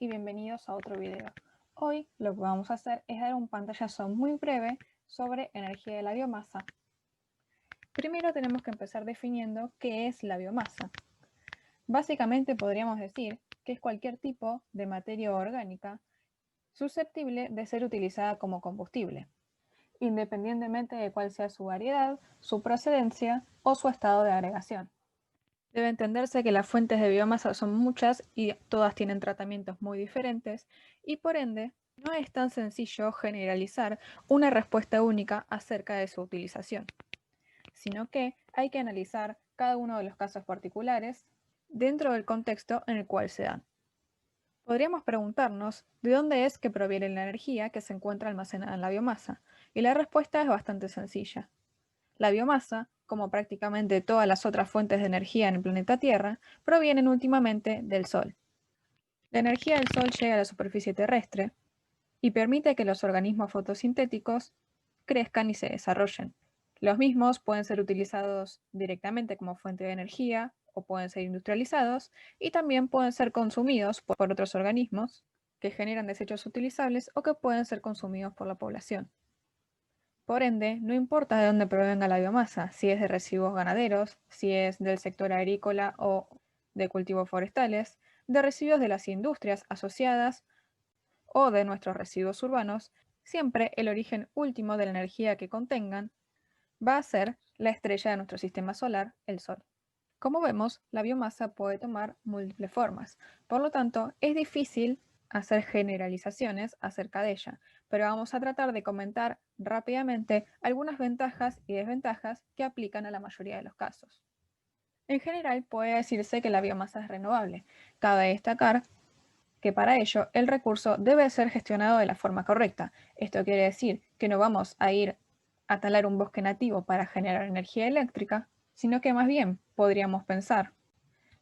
y bienvenidos a otro video. Hoy lo que vamos a hacer es dar un pantallazo muy breve sobre energía de la biomasa. Primero tenemos que empezar definiendo qué es la biomasa. Básicamente podríamos decir que es cualquier tipo de materia orgánica susceptible de ser utilizada como combustible, independientemente de cuál sea su variedad, su procedencia o su estado de agregación. Debe entenderse que las fuentes de biomasa son muchas y todas tienen tratamientos muy diferentes y por ende no es tan sencillo generalizar una respuesta única acerca de su utilización, sino que hay que analizar cada uno de los casos particulares dentro del contexto en el cual se dan. Podríamos preguntarnos de dónde es que proviene la energía que se encuentra almacenada en la biomasa, y la respuesta es bastante sencilla. La biomasa, como prácticamente todas las otras fuentes de energía en el planeta Tierra, provienen últimamente del Sol. La energía del Sol llega a la superficie terrestre y permite que los organismos fotosintéticos crezcan y se desarrollen. Los mismos pueden ser utilizados directamente como fuente de energía o pueden ser industrializados y también pueden ser consumidos por otros organismos que generan desechos utilizables o que pueden ser consumidos por la población. Por ende, no importa de dónde provenga la biomasa, si es de residuos ganaderos, si es del sector agrícola o de cultivos forestales, de residuos de las industrias asociadas o de nuestros residuos urbanos, siempre el origen último de la energía que contengan va a ser la estrella de nuestro sistema solar, el Sol. Como vemos, la biomasa puede tomar múltiples formas, por lo tanto, es difícil hacer generalizaciones acerca de ella, pero vamos a tratar de comentar rápidamente algunas ventajas y desventajas que aplican a la mayoría de los casos. En general, puede decirse que la biomasa es renovable. Cabe destacar que para ello el recurso debe ser gestionado de la forma correcta. Esto quiere decir que no vamos a ir a talar un bosque nativo para generar energía eléctrica, sino que más bien podríamos pensar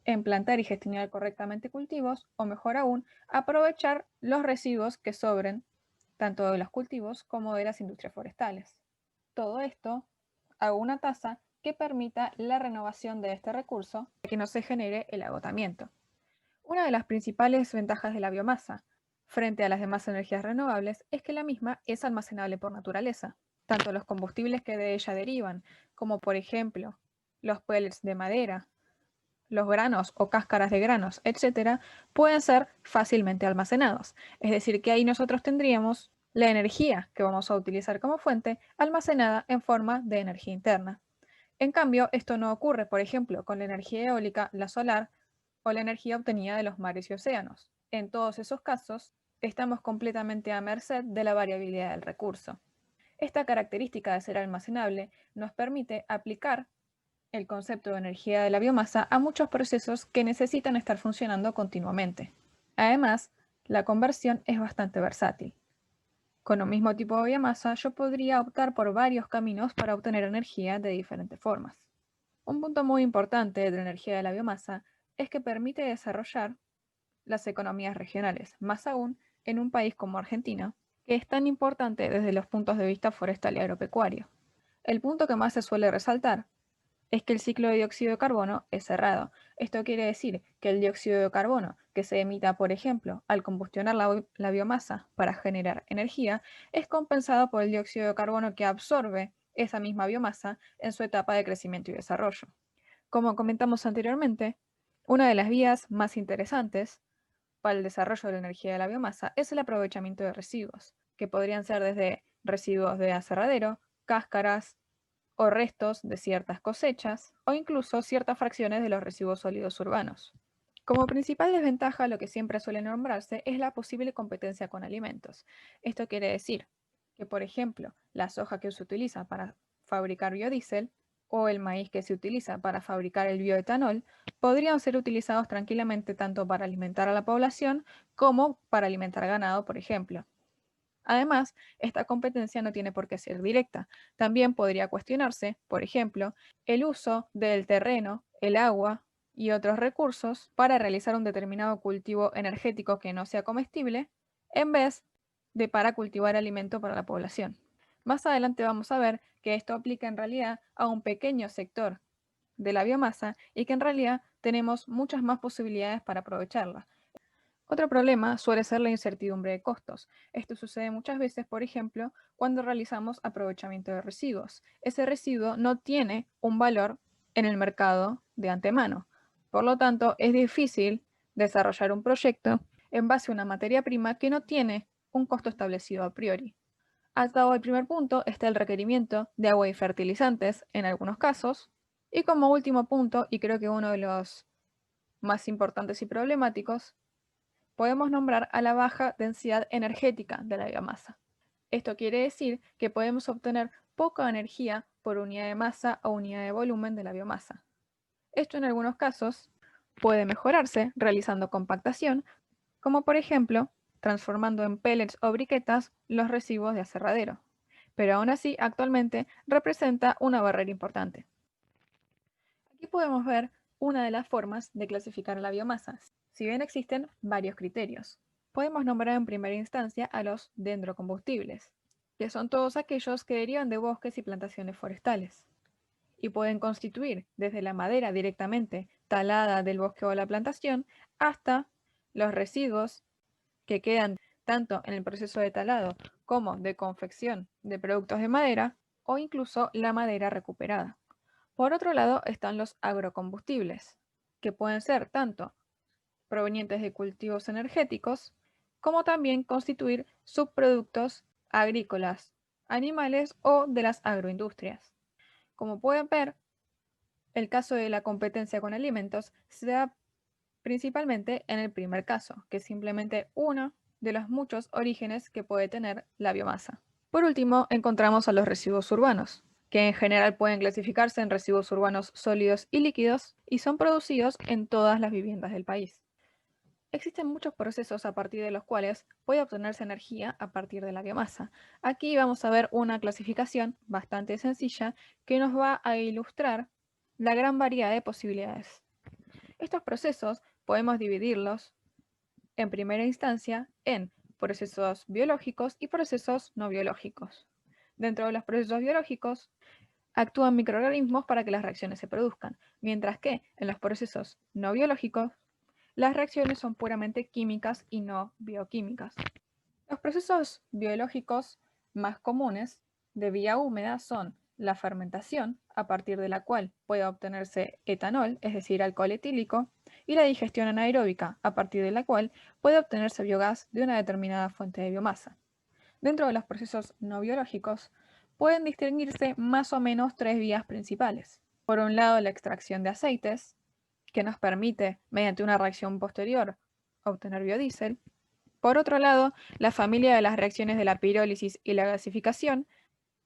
en plantar y gestionar correctamente cultivos, o mejor aún, aprovechar los residuos que sobren tanto de los cultivos como de las industrias forestales. Todo esto a una tasa que permita la renovación de este recurso para que no se genere el agotamiento. Una de las principales ventajas de la biomasa frente a las demás energías renovables es que la misma es almacenable por naturaleza. Tanto los combustibles que de ella derivan, como por ejemplo los pellets de madera, los granos o cáscaras de granos, etcétera, pueden ser fácilmente almacenados. Es decir, que ahí nosotros tendríamos la energía que vamos a utilizar como fuente almacenada en forma de energía interna. En cambio, esto no ocurre, por ejemplo, con la energía eólica, la solar o la energía obtenida de los mares y océanos. En todos esos casos, estamos completamente a merced de la variabilidad del recurso. Esta característica de ser almacenable nos permite aplicar el concepto de energía de la biomasa a muchos procesos que necesitan estar funcionando continuamente. Además, la conversión es bastante versátil. Con un mismo tipo de biomasa, yo podría optar por varios caminos para obtener energía de diferentes formas. Un punto muy importante de la energía de la biomasa es que permite desarrollar las economías regionales, más aún en un país como Argentina, que es tan importante desde los puntos de vista forestal y agropecuario. El punto que más se suele resaltar es que el ciclo de dióxido de carbono es cerrado. Esto quiere decir que el dióxido de carbono que se emita, por ejemplo, al combustionar la biomasa para generar energía, es compensado por el dióxido de carbono que absorbe esa misma biomasa en su etapa de crecimiento y desarrollo. Como comentamos anteriormente, una de las vías más interesantes para el desarrollo de la energía de la biomasa es el aprovechamiento de residuos, que podrían ser desde residuos de aserradero, cáscaras, o restos de ciertas cosechas, o incluso ciertas fracciones de los residuos sólidos urbanos. Como principal desventaja, lo que siempre suele nombrarse es la posible competencia con alimentos. Esto quiere decir que, por ejemplo, la soja que se utiliza para fabricar biodiesel o el maíz que se utiliza para fabricar el bioetanol podrían ser utilizados tranquilamente tanto para alimentar a la población como para alimentar ganado, por ejemplo. Además, esta competencia no tiene por qué ser directa. También podría cuestionarse, por ejemplo, el uso del terreno, el agua y otros recursos para realizar un determinado cultivo energético que no sea comestible, en vez de para cultivar alimento para la población. Más adelante vamos a ver que esto aplica en realidad a un pequeño sector de la biomasa y que en realidad tenemos muchas más posibilidades para aprovecharla. Otro problema suele ser la incertidumbre de costos. Esto sucede muchas veces, por ejemplo, cuando realizamos aprovechamiento de residuos. Ese residuo no tiene un valor en el mercado de antemano. Por lo tanto, es difícil desarrollar un proyecto en base a una materia prima que no tiene un costo establecido a priori. Atado al primer punto está el requerimiento de agua y fertilizantes en algunos casos. Y como último punto, y creo que uno de los más importantes y problemáticos, podemos nombrar a la baja densidad energética de la biomasa. Esto quiere decir que podemos obtener poca energía por unidad de masa o unidad de volumen de la biomasa. Esto en algunos casos puede mejorarse realizando compactación, como por ejemplo transformando en pellets o briquetas los residuos de aserradero. Pero aún así, actualmente representa una barrera importante. Aquí podemos ver una de las formas de clasificar la biomasa, si bien existen varios criterios. Podemos nombrar en primera instancia a los dendrocombustibles, que son todos aquellos que derivan de bosques y plantaciones forestales, y pueden constituir desde la madera directamente talada del bosque o la plantación hasta los residuos que quedan tanto en el proceso de talado como de confección de productos de madera o incluso la madera recuperada. Por otro lado están los agrocombustibles, que pueden ser tanto provenientes de cultivos energéticos, como también constituir subproductos agrícolas, animales o de las agroindustrias. Como pueden ver, el caso de la competencia con alimentos se da principalmente en el primer caso, que es simplemente uno de los muchos orígenes que puede tener la biomasa. Por último, encontramos a los residuos urbanos, que en general pueden clasificarse en residuos urbanos sólidos y líquidos y son producidos en todas las viviendas del país. Existen muchos procesos a partir de los cuales puede obtenerse energía a partir de la biomasa. Aquí vamos a ver una clasificación bastante sencilla que nos va a ilustrar la gran variedad de posibilidades. Estos procesos podemos dividirlos en primera instancia en procesos biológicos y procesos no biológicos. Dentro de los procesos biológicos actúan microorganismos para que las reacciones se produzcan, mientras que en los procesos no biológicos las reacciones son puramente químicas y no bioquímicas. Los procesos biológicos más comunes de vía húmeda son la fermentación, a partir de la cual puede obtenerse etanol, es decir, alcohol etílico, y la digestión anaeróbica, a partir de la cual puede obtenerse biogás de una determinada fuente de biomasa. Dentro de los procesos no biológicos, pueden distinguirse más o menos tres vías principales. Por un lado, la extracción de aceites, que nos permite, mediante una reacción posterior, obtener biodiesel. Por otro lado, la familia de las reacciones de la pirólisis y la gasificación,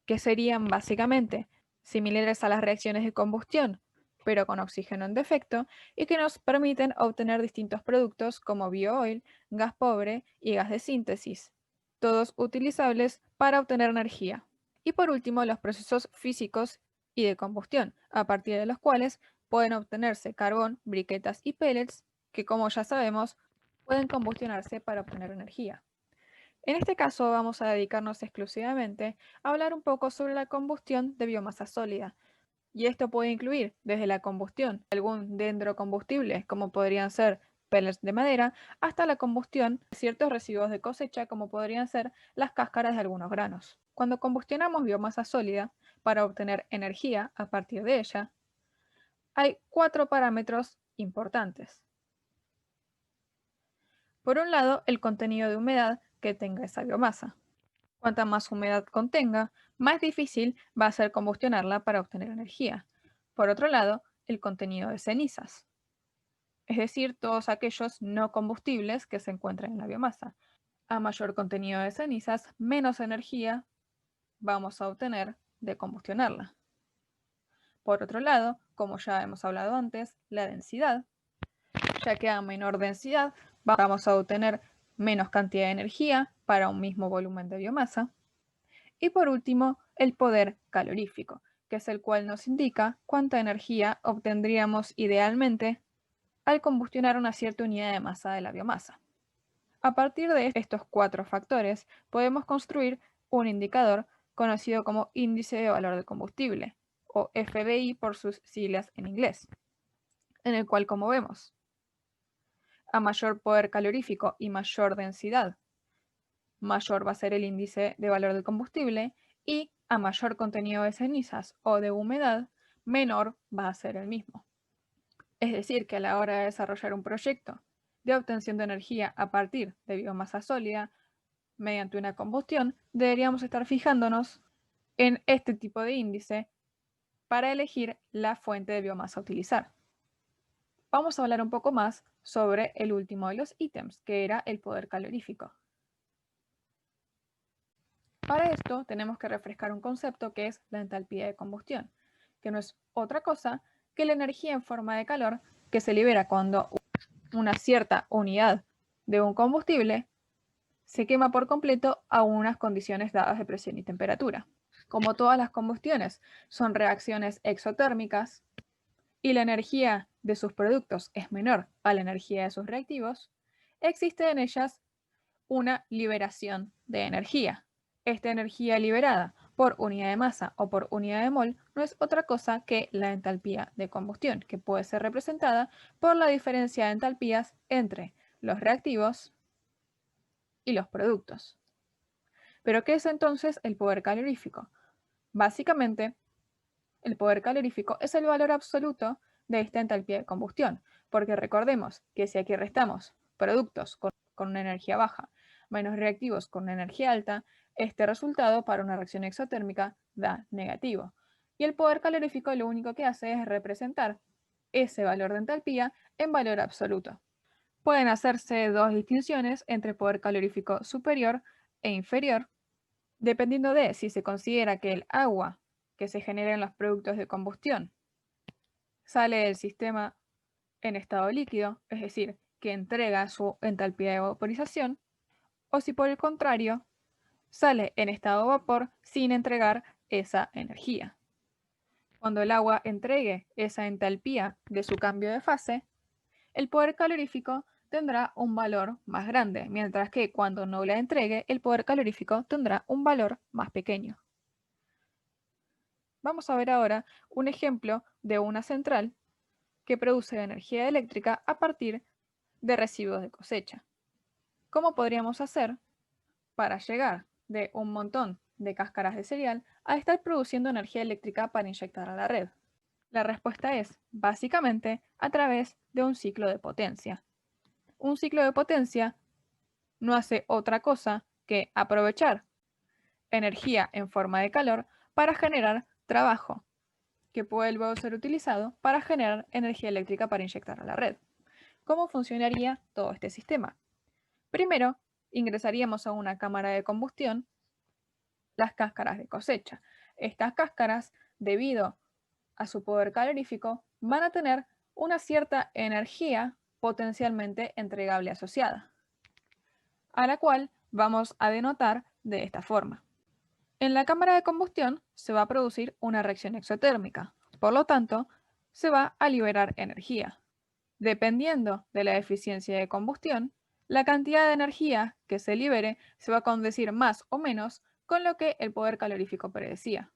que serían básicamente similares a las reacciones de combustión, pero con oxígeno en defecto, y que nos permiten obtener distintos productos como biooil, gas pobre y gas de síntesis, todos utilizables para obtener energía. Y por último, los procesos físicos y de combustión, a partir de los cuales pueden obtenerse carbón, briquetas y pellets, que como ya sabemos, pueden combustionarse para obtener energía. En este caso vamos a dedicarnos exclusivamente a hablar un poco sobre la combustión de biomasa sólida, y esto puede incluir desde la combustión de algún dendrocombustible, como podrían ser pellets de madera, hasta la combustión de ciertos residuos de cosecha, como podrían ser las cáscaras de algunos granos. Cuando combustionamos biomasa sólida para obtener energía a partir de ella, hay cuatro parámetros importantes. Por un lado, el contenido de humedad que tenga esa biomasa. Cuanta más humedad contenga, más difícil va a ser combustionarla para obtener energía. Por otro lado, el contenido de cenizas, es decir, todos aquellos no combustibles que se encuentran en la biomasa. A mayor contenido de cenizas, menos energía vamos a obtener de combustionarla. Por otro lado, como ya hemos hablado antes, la densidad, ya que a menor densidad vamos a obtener menos cantidad de energía para un mismo volumen de biomasa. Y por último, el poder calorífico, que es el cual nos indica cuánta energía obtendríamos idealmente al combustionar una cierta unidad de masa de la biomasa. A partir de estos cuatro factores, podemos construir un indicador conocido como índice de valor del combustible, o FBI por sus siglas en inglés, en el cual, como vemos, A mayor poder calorífico y mayor densidad, mayor va a ser el índice de valor del combustible, y a mayor contenido de cenizas o de humedad, menor va a ser el mismo. Es decir, que a la hora de desarrollar un proyecto de obtención de energía a partir de biomasa sólida mediante una combustión, deberíamos estar fijándonos en este tipo de índice para elegir la fuente de biomasa a utilizar. Vamos a hablar un poco más sobre el último de los ítems, que era el poder calorífico. Para esto tenemos que refrescar un concepto que es la entalpía de combustión, que no es otra cosa que la energía en forma de calor que se libera cuando una cierta unidad de un combustible se quema por completo a unas condiciones dadas de presión y temperatura. Como todas las combustiones son reacciones exotérmicas y la energía de sus productos es menor a la energía de sus reactivos, existe en ellas una liberación de energía. Esta energía liberada por unidad de masa o por unidad de mol no es otra cosa que la entalpía de combustión, que puede ser representada por la diferencia de entalpías entre los reactivos y los productos. ¿Pero qué es entonces el poder calorífico? Básicamente, el poder calorífico es el valor absoluto de esta entalpía de combustión, porque recordemos que si aquí restamos productos con una energía baja menos reactivos con una energía alta, este resultado para una reacción exotérmica da negativo. Y el poder calorífico lo único que hace es representar ese valor de entalpía en valor absoluto. Pueden hacerse dos distinciones entre poder calorífico superior e inferior, dependiendo de si se considera que el agua que se genera en los productos de combustión sale del sistema en estado líquido, es decir, que entrega su entalpía de vaporización, o si por el contrario sale en estado vapor sin entregar esa energía. Cuando el agua entregue esa entalpía de su cambio de fase, el poder calorífico tendrá un valor más grande, mientras que cuando no la entregue, el poder calorífico tendrá un valor más pequeño. Vamos a ver ahora un ejemplo de una central que produce energía eléctrica a partir de residuos de cosecha. ¿Cómo podríamos hacer para llegar de un montón de cáscaras de cereal a estar produciendo energía eléctrica para inyectar a la red? La respuesta es, básicamente, a través de un ciclo de potencia. Un ciclo de potencia no hace otra cosa que aprovechar energía en forma de calor para generar trabajo, que puede luego ser utilizado para generar energía eléctrica para inyectar a la red. ¿Cómo funcionaría todo este sistema? Primero, ingresaríamos a una cámara de combustión las cáscaras de cosecha. Estas cáscaras, debido a su poder calorífico, van a tener una cierta energía potencialmente entregable asociada, a la cual vamos a denotar de esta forma. En la cámara de combustión se va a producir una reacción exotérmica, por lo tanto, se va a liberar energía. Dependiendo de la eficiencia de combustión, la cantidad de energía que se libere se va a condecir más o menos con lo que el poder calorífico predecía.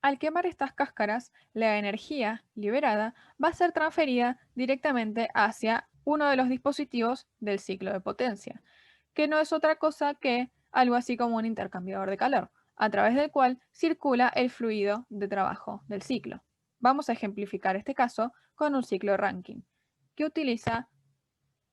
Al quemar estas cáscaras, la energía liberada va a ser transferida directamente hacia uno de los dispositivos del ciclo de potencia, que no es otra cosa que algo así como un intercambiador de calor, a través del cual circula el fluido de trabajo del ciclo. Vamos a ejemplificar este caso con un ciclo Rankine, que utiliza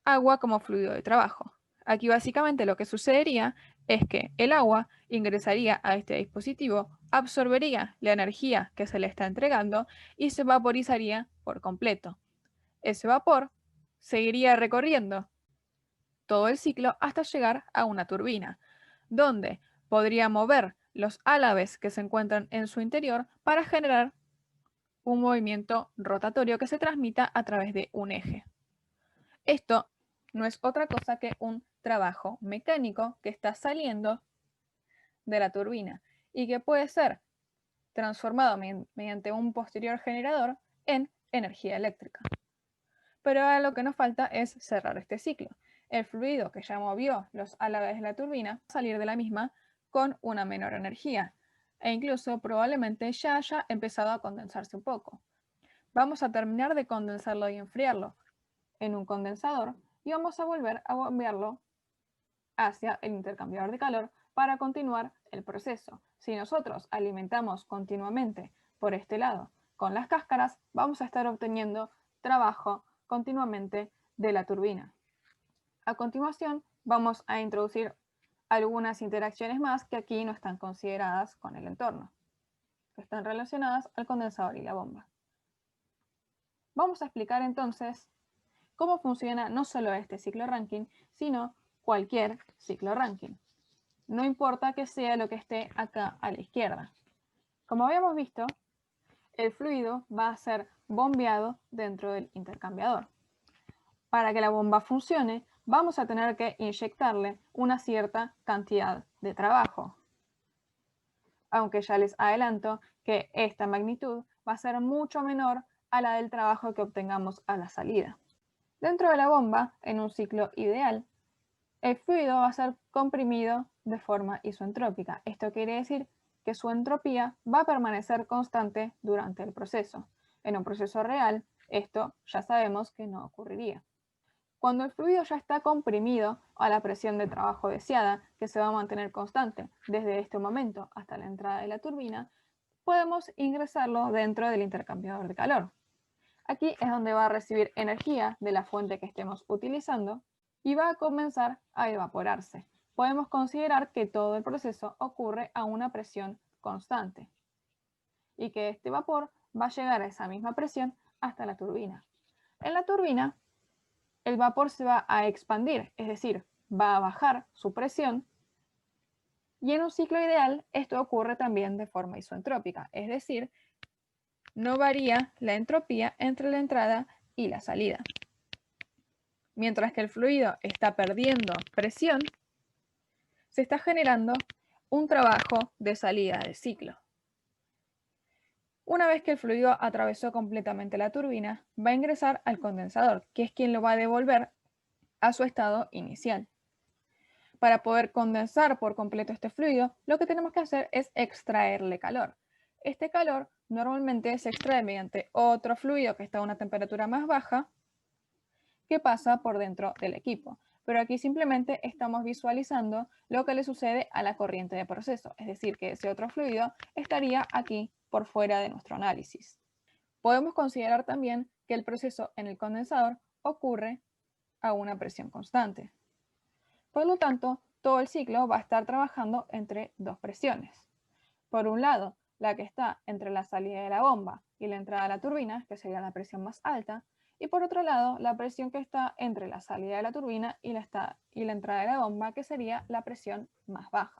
agua como fluido de trabajo. Aquí básicamente lo que sucedería es que el agua ingresaría a este dispositivo, absorbería la energía que se le está entregando y se vaporizaría por completo. Ese vapor seguiría recorriendo todo el ciclo hasta llegar a una turbina, donde podría mover los álabes que se encuentran en su interior para generar un movimiento rotatorio que se transmita a través de un eje. Esto no es otra cosa que un trabajo mecánico que está saliendo de la turbina y que puede ser transformado mediante un posterior generador en energía eléctrica. Pero ahora lo que nos falta es cerrar este ciclo. El fluido que ya movió los álabes de la turbina va a salir de la misma con una menor energía e incluso probablemente ya haya empezado a condensarse un poco. Vamos a terminar de condensarlo y enfriarlo. en un condensador y vamos a volver a bombearlo hacia el intercambiador de calor para continuar el proceso. Si nosotros alimentamos continuamente por este lado con las cáscaras, vamos a estar obteniendo trabajo continuamente de la turbina. A continuación, vamos a introducir algunas interacciones más que aquí no están consideradas con el entorno, que están relacionadas al condensador y la bomba. Vamos a explicar entonces cómo funciona no solo este ciclo Rankine, sino cualquier ciclo Rankine. No importa que sea lo que esté acá a la izquierda. Como habíamos visto, el fluido va a ser bombeado dentro del intercambiador. Para que la bomba funcione, vamos a tener que inyectarle una cierta cantidad de trabajo. Aunque ya les adelanto que esta magnitud va a ser mucho menor a la del trabajo que obtengamos a la salida. Dentro de la bomba, en un ciclo ideal, el fluido va a ser comprimido de forma isoentrópica. Esto quiere decir que su entropía va a permanecer constante durante el proceso. En un proceso real, esto ya sabemos que no ocurriría. Cuando el fluido ya está comprimido a la presión de trabajo deseada, que se va a mantener constante desde este momento hasta la entrada de la turbina, podemos ingresarlo dentro del intercambiador de calor. Aquí es donde va a recibir energía de la fuente que estemos utilizando y va a comenzar a evaporarse. Podemos considerar que todo el proceso ocurre a una presión constante y que este vapor va a llegar a esa misma presión hasta la turbina. En la turbina, el vapor se va a expandir, es decir, va a bajar su presión, y en un ciclo ideal esto ocurre también de forma isoentrópica, es decir, no varía la entropía entre la entrada y la salida. Mientras que el fluido está perdiendo presión, se está generando un trabajo de salida del ciclo. Una vez que el fluido atravesó completamente la turbina, va a ingresar al condensador, que es quien lo va a devolver a su estado inicial. Para poder condensar por completo este fluido, lo que tenemos que hacer es extraerle calor. Este calor normalmente se extrae mediante otro fluido que está a una temperatura más baja que pasa por dentro del equipo. Pero aquí simplemente estamos visualizando lo que le sucede a la corriente de proceso, es decir, que ese otro fluido estaría aquí por fuera de nuestro análisis. Podemos considerar también que el proceso en el condensador ocurre a una presión constante. Por lo tanto, todo el ciclo va a estar trabajando entre dos presiones. Por un lado, la que está entre la salida de la bomba y la entrada de la turbina, que sería la presión más alta, y por otro lado, la presión que está entre la salida de la turbina y la entrada de la bomba, que sería la presión más baja.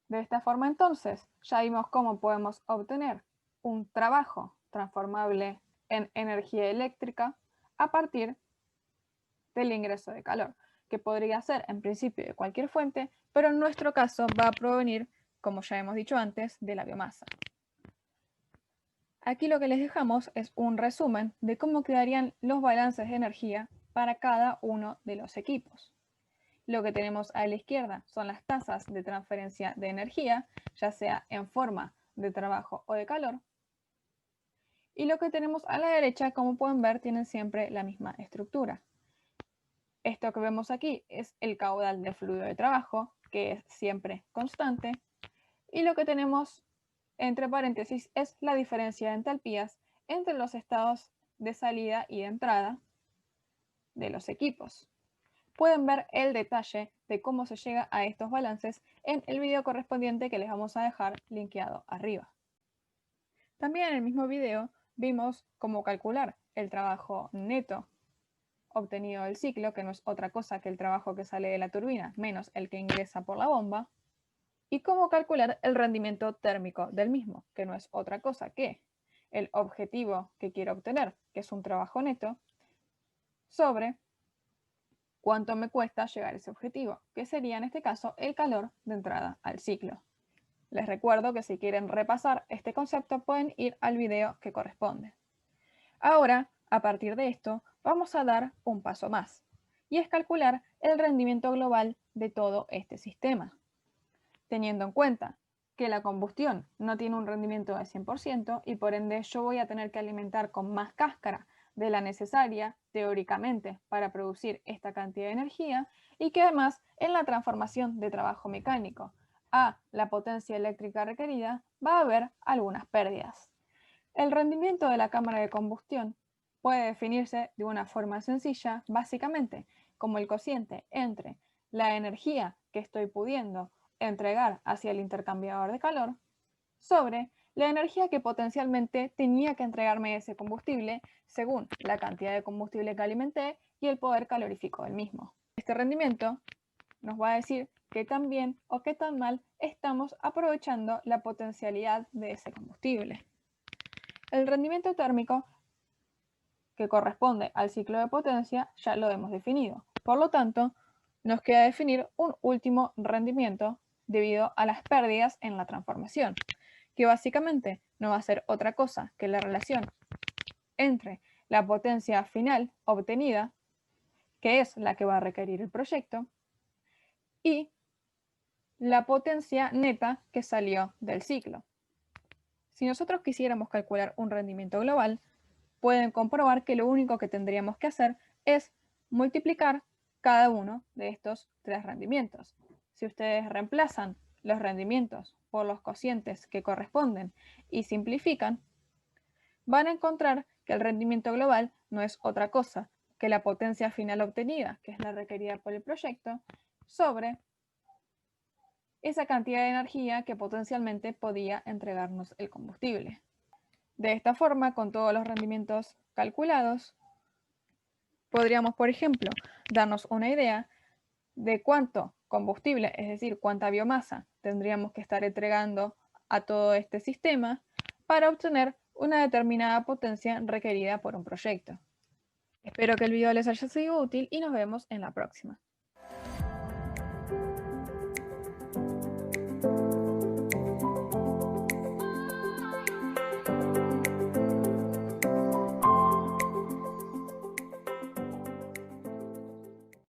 De esta forma, entonces, ya vimos cómo podemos obtener un trabajo transformable en energía eléctrica a partir del ingreso de calor, que podría ser en principio de cualquier fuente, pero en nuestro caso va a provenir, como ya hemos dicho antes, de la biomasa. Aquí lo que les dejamos es un resumen de cómo quedarían los balances de energía para cada uno de los equipos. Lo que tenemos a la izquierda son las tasas de transferencia de energía, ya sea en forma de trabajo o de calor. Y lo que tenemos a la derecha, como pueden ver, tienen siempre la misma estructura. Esto que vemos aquí es el caudal de fluido de trabajo, que es siempre constante. Y lo que tenemos entre paréntesis es la diferencia de entalpías entre los estados de salida y de entrada de los equipos. Pueden ver el detalle de cómo se llega a estos balances en el video correspondiente que les vamos a dejar linkeado arriba. También en el mismo video vimos cómo calcular el trabajo neto obtenido del ciclo, que no es otra cosa que el trabajo que sale de la turbina menos el que ingresa por la bomba, y cómo calcular el rendimiento térmico del mismo, que no es otra cosa que el objetivo que quiero obtener, que es un trabajo neto, sobre cuánto me cuesta llegar a ese objetivo, que sería en este caso el calor de entrada al ciclo. Les recuerdo que si quieren repasar este concepto pueden ir al video que corresponde. Ahora, a partir de esto, vamos a dar un paso más, y es calcular el rendimiento global de todo este sistema. Teniendo en cuenta que la combustión no tiene un rendimiento de 100% y por ende yo voy a tener que alimentar con más cáscara de la necesaria, teóricamente, para producir esta cantidad de energía y que además en la transformación de trabajo mecánico a la potencia eléctrica requerida va a haber algunas pérdidas. El rendimiento de la cámara de combustión puede definirse de una forma sencilla, básicamente como el cociente entre la energía que estoy pudiendo entregar hacia el intercambiador de calor sobre la energía que potencialmente tenía que entregarme ese combustible según la cantidad de combustible que alimenté y el poder calorífico del mismo. Este rendimiento nos va a decir qué tan bien o qué tan mal estamos aprovechando la potencialidad de ese combustible. El rendimiento térmico, que corresponde al ciclo de potencia, ya lo hemos definido. Por lo tanto, nos queda definir un último rendimiento debido a las pérdidas en la transformación, que básicamente no va a ser otra cosa que la relación entre la potencia final obtenida, que es la que va a requerir el proyecto, y la potencia neta que salió del ciclo. Si nosotros quisiéramos calcular un rendimiento global, pueden comprobar que lo único que tendríamos que hacer es multiplicar cada uno de estos tres rendimientos. Si ustedes reemplazan los rendimientos por los cocientes que corresponden y simplifican, van a encontrar que el rendimiento global no es otra cosa que la potencia final obtenida, que es la requerida por el proyecto, sobre esa cantidad de energía que potencialmente podía entregarnos el combustible. De esta forma, con todos los rendimientos calculados, podríamos, por ejemplo, darnos una idea de cuánto combustible, es decir, cuánta biomasa tendríamos que estar entregando a todo este sistema para obtener una determinada potencia requerida por un proyecto. Espero que el video les haya sido útil y nos vemos en la próxima.